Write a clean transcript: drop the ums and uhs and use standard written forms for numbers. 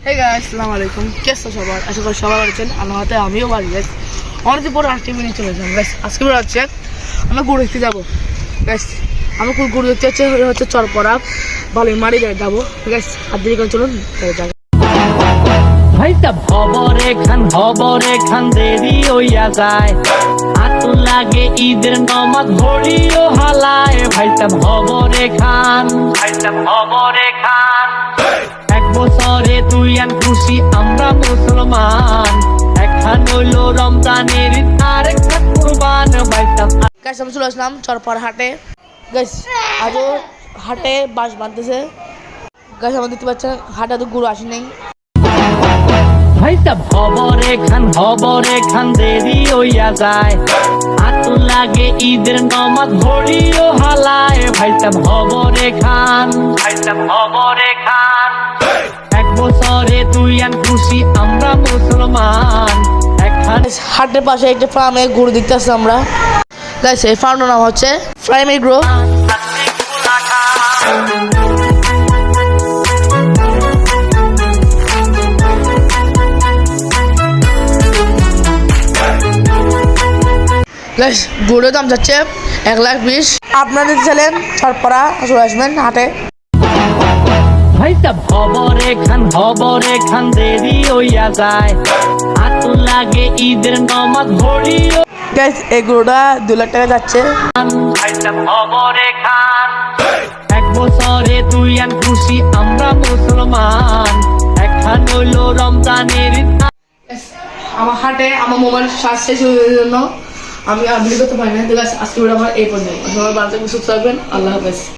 Hey guys, আসসালামু আলাইকুম। কেসা সবার? আশা করি সবাই ভালো আছেন। আমার হাতে আমিও ভালো গাইস। অনেকদিন পর আজকে মিনিট চলে যান গাইস। আজকে বের হচ্ছে আমরা গরু দেখতে যাবো গাইস। আমরা গরু দেখতে হচ্ছে চরপড়া বালিমারি যাবো গাইস। আর দেরি করে চলুন যাবো। ভাইটা খবরে খান দেরি হইয়া যায়। আতু লাগে ঈদের নমাজ ভরিও হালায়। ভাইটা খবরে খান এক বছরে তুই আন খুশি আমরা মুসলমান। একখান হইল রমজানের ঈদ আর একটা কুরবান। ভাইটা গাইস আমি চলে আসলাম চরপড়া হাটে গাইস। আজও হাটে বাঁশ বাঁধতেছে গাইস। আমার দেখতে পাচ্ছেন হাটে তো গরু আসে নেই। ভাইটা খবরে খান দেরি হইয়া যায়। আতু লাগে ঈদের নমাজ ভরিও হালায়। ভাইটা খবরে খান এক বছরে তুই আন খুশি আমরা মুসলমান। একখান হাটের পাশে একটা ফার্মে গরু দেখতে আসছি আমরা গাইস। এই ফার্মটার নাম হচ্ছে প্রাইমারি গ্রো। গাইস গরুর দাম যাচ্ছে 1,20,000। আপনারা যদি ছিলেন চরপড়া চলে আসবেন হাটে। ভাইটা খবরে খান দেরি হইয়া যায়। আতু লাগে ঈদের নমাজ ভরিও গাইস এই গরুটা 2 লাখ টাকা যাচ্ছে। খবরে খান এক বছরে তুই আন খুশি আমরা মুসলমান। একখান হইল রমজানের ঈদ। আমার হাটে আমার মোবাইল চার্জ শেষ হয়ে জন্য আমি আর ভিডিও করতে পারি না। আজকে আমার এই পর্যন্ত। সবাই ভালো থাকবেন, সুস্থ থাকবেন। আল্লাহ হাফেজ।